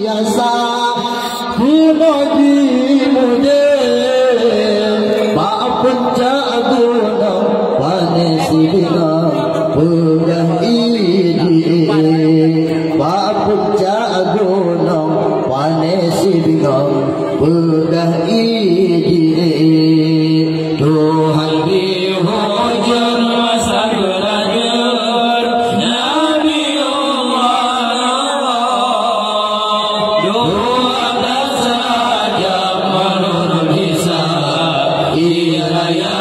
biasa kuno di mude maupun jagono wanesi dengan bulan ini maupun jagono wanesi dengan bulan ini Tuhan dihujan masa belajar Nabi Allah doa dan saja menurut hisab ilaya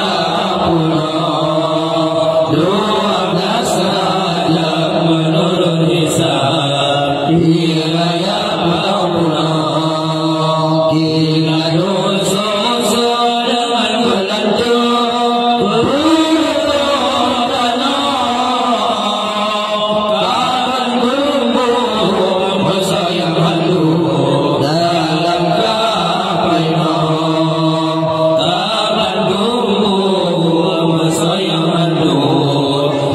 pulau doa dan saja menurut hisab ilaya pulau kita dosa dengan belanjang bertolak kapan tumbuh bersayang halu dalam kapainya kapan tumbuh bersayang halu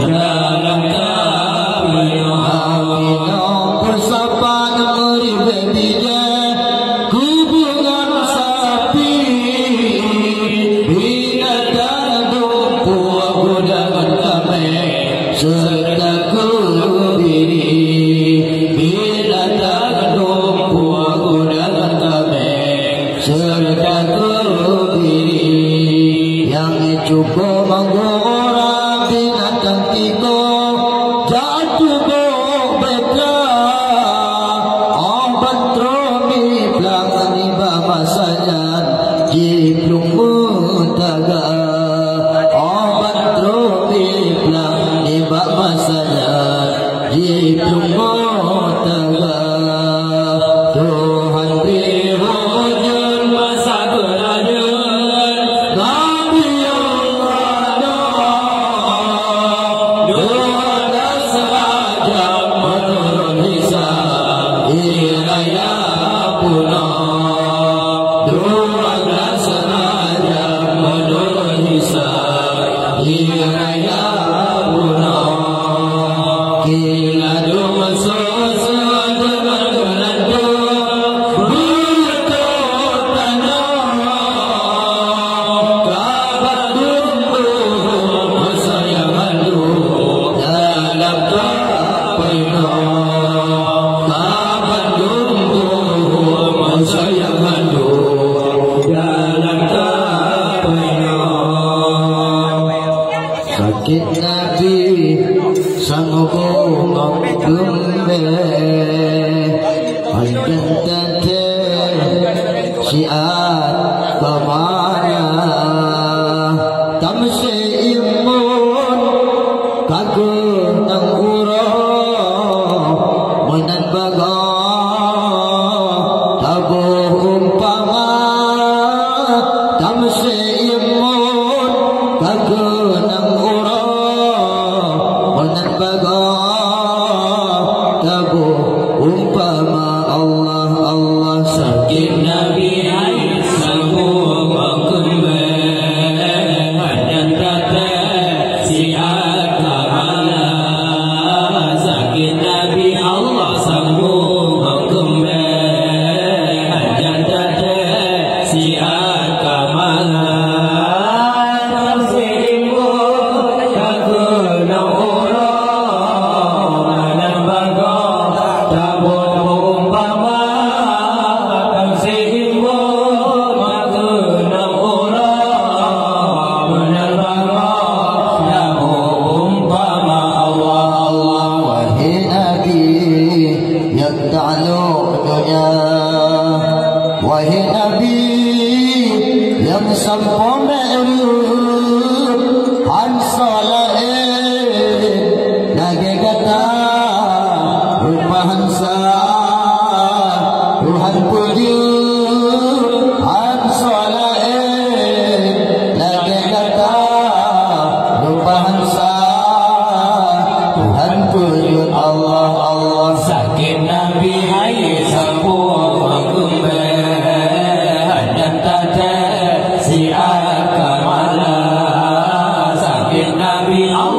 dalam kapainya hatinya persapan meribetinya hubungan sapi binatang tumpu aku jangan kami serta kubiri binatang tumpu aku jangan kami serta kubiri yang cukup menggorang binatang tiko jatuh beka obat tromi pelangani masanya jiplung mutaga obat tromi pelangani masanya jiplung mutaga Tuhan beri hujan masa belajar Nabi Allah doa dan saja menurut hisab ilaya pulau doa dan saja menurut hisab ilaya pulau kila dosa dengan belanjang berkot tanah kapan tumbuh bersayang halu dalam kapainya kapan tumbuh bersayang halu dalam kapainya sakit Nabi sanggup gembe panjang tante siat kemana tamse imun kagum nang urang menan baga tabuh umpama tamse imun kagum nang urang menan baga tabuh umpama Allah Allah sakit Nabi sanggup kembe panjang tante siat kemana sakit Nabi Allah sanggup kembe panjang tante siat kemana tersimu kaguna urang menan baga tabut umpama tersimu kaguna urang menan baga tabut umpama Allah Allah wahai Nabi yang ta'aluk dunia wahai Nabi yang sempurna hansalah lagi kata rupa hansa Tuhan puji hansalah lagi kata rupa hansa Tuhan puji Allah Allah sakit Nabi sempurna kumbe dan tata siat kamala sakit Nabi Allah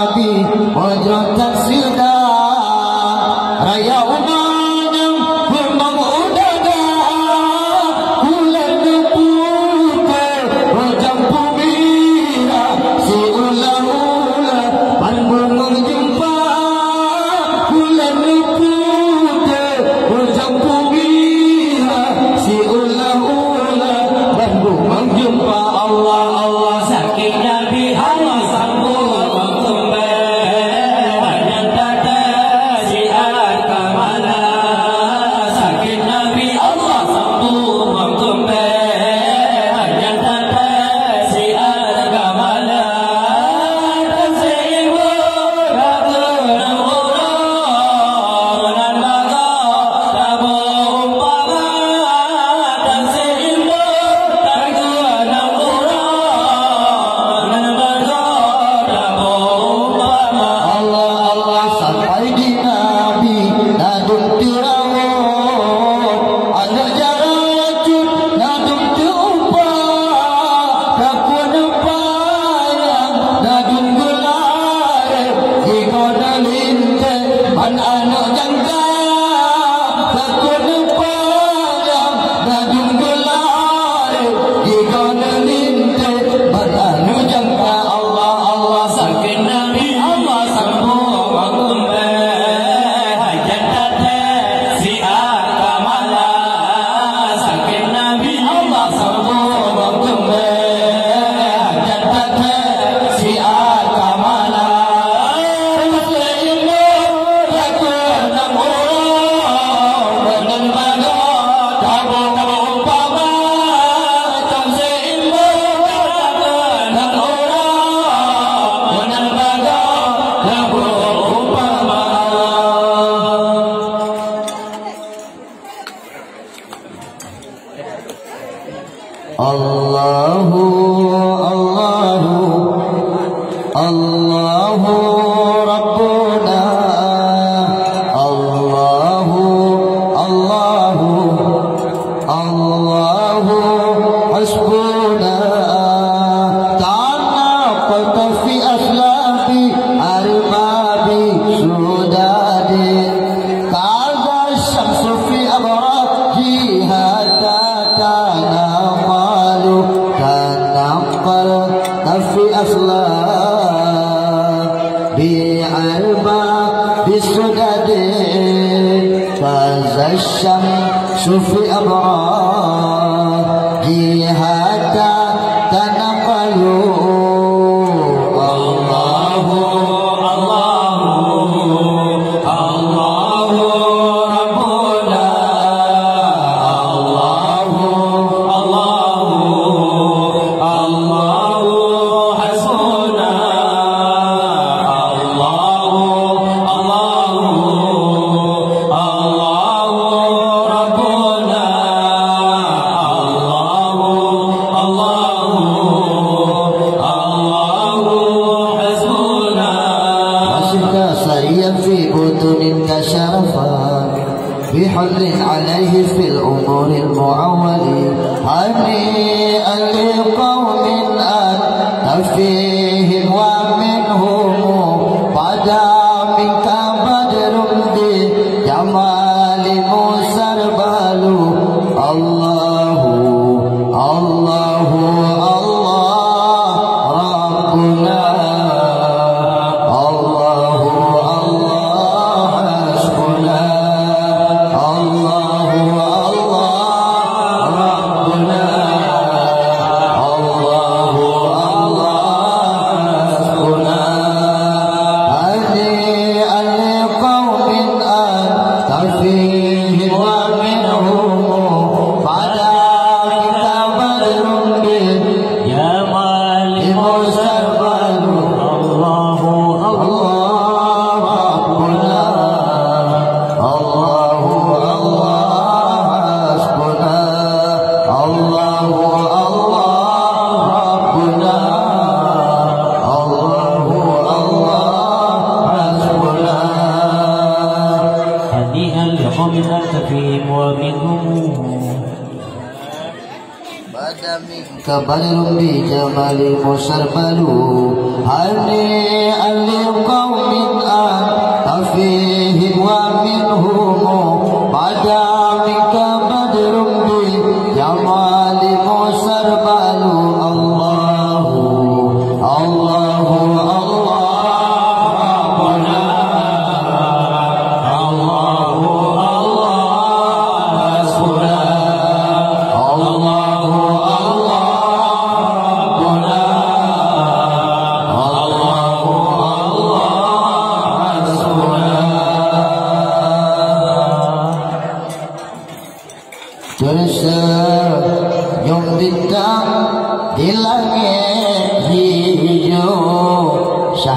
Nabi wajrat taksida raya umanyang memang udara bulan putih wajah pumira si ula-ula panbung menjumpa bulan putih wajah pumira si ula-ula panbung menjumpa Allah Allah sakit Nabi Allah sambung Allahu Allahu Allahu Rabbuna Allahu Allahu Allahu Hasbuna tanaqta fi aslabi arbabi sudadi kaza syamsu fi abrajiha في أصلاب بعربة بالسدد فاز الشمس في أبراجها تنقلوا الله الله الله ربنا الله الله الله في بطن كشرفا بحل عليه في الأمور المعول هنيئا لقوم أنت فيهم ومنهم بدا منك بدر بجمال مسربل الله الله الله ربنا كبدر بجمال مسربل هنيئا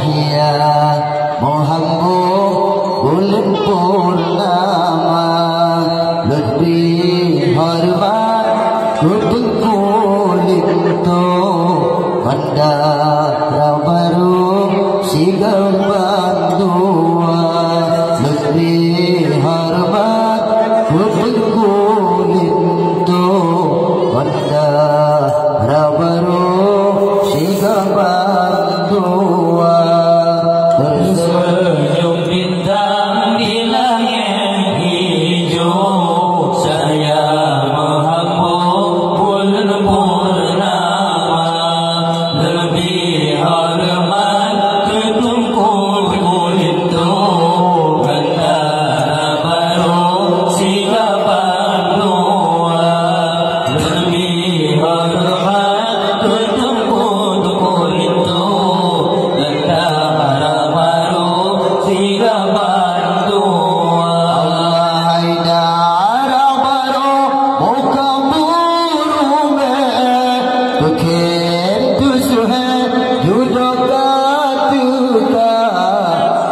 Cahaya Muhammad bulan purnama, lebih hormat kutuk kulit tu bandara baru sigar bandua, lebih hormat kutuk kulit tu bandara baru sigar bandua. Tersenyum bintang di langit hijau, saya menghambur bulan purnama, lebih hormat ketumpul kulit tu bandara baru siga bandua, lebih hormat ketumpul kulit tu bandara baru siga bandua. Haidara baru muka buru में दुखेर तुझे जुदा तुका.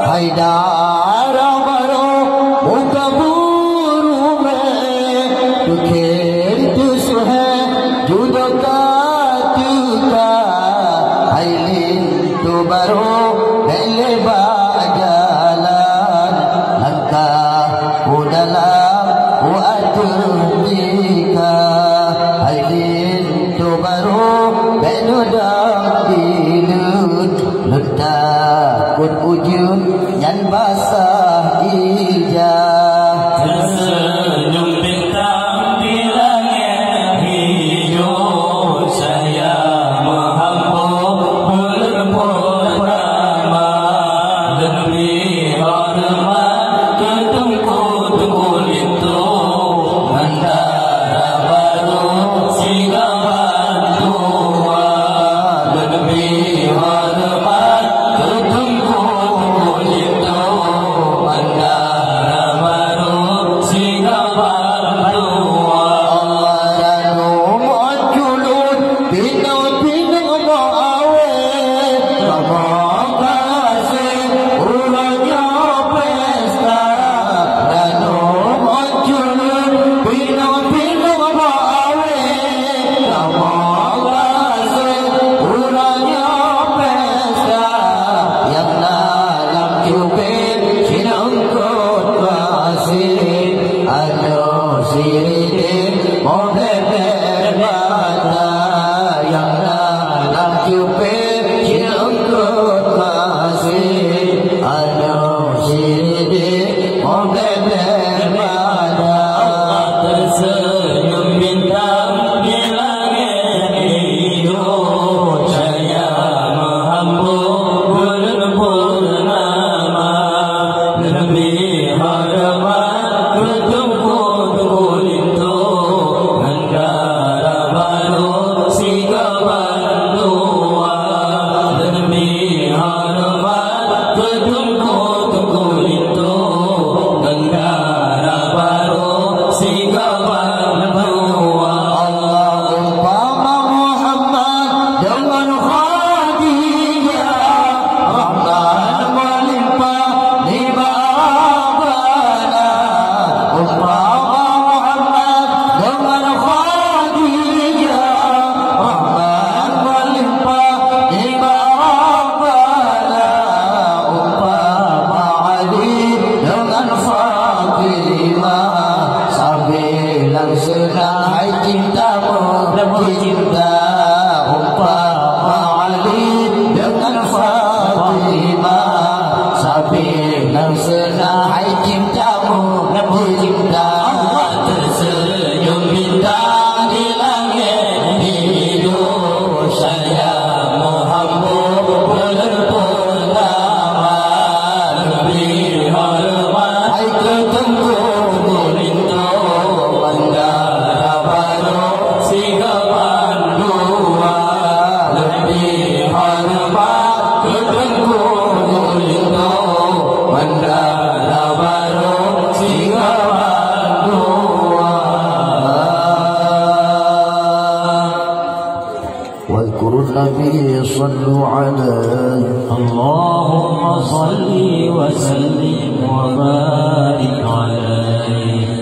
Haidara baru muka buru में दुखेर तुझे जुदा तुका. Hailin tu baru lebar jalan langkah dalam atur jika. Hailin tu baru benudang dilut takut ujung dan basah ijah. Tersenyum bintang di langit hijau, saya menghambur bulan purnama, lebih hormat ketumpul kulit tu bandara baru siga bandua, lebih hormat ketumpul kulit tu bandara baru siga bandua. Ranu moculun pinu-pinu maawe, Ramah kasih ulangnya pesta. Ranu moculun pinu-pinu maawe, Ramah kasih ulangnya pesta. Yang dalam cubit sinangkut kasih, anu siritin modeler mata. Yang dalam cubit sinangkut kasih, anu siritin modeler mata. Tersenyum bintang di langit hijau, saya menghambur bulan purnama, lebih hormat ketumpul kulit tu bandara baru siga bandua, lebih hormat ketumpul kulit tu bandara baru siga bandua. Allah umpama Muhammad dengan Khadijah, rahmat melimpah libabana. Umpama Muhammad dengan Khadijah, rahmat melimpah libabana. Umpama Ali dengan Fatimah, sambilan senai cintamu cinta. Umpama Ali dengan Fatimah, sambilan senai cintamu cinta. Tersenyum bintang di langit hijau, saya menghambur bulan purnama, lebih hormat Hai ketumpul kulit tu bandara baru siga bandua, lebih hormat ketumpul kulit tu bandara baru siga bandua. واذكروا النبي صلوا عليه. اللهم صل وسلم وبارك عليه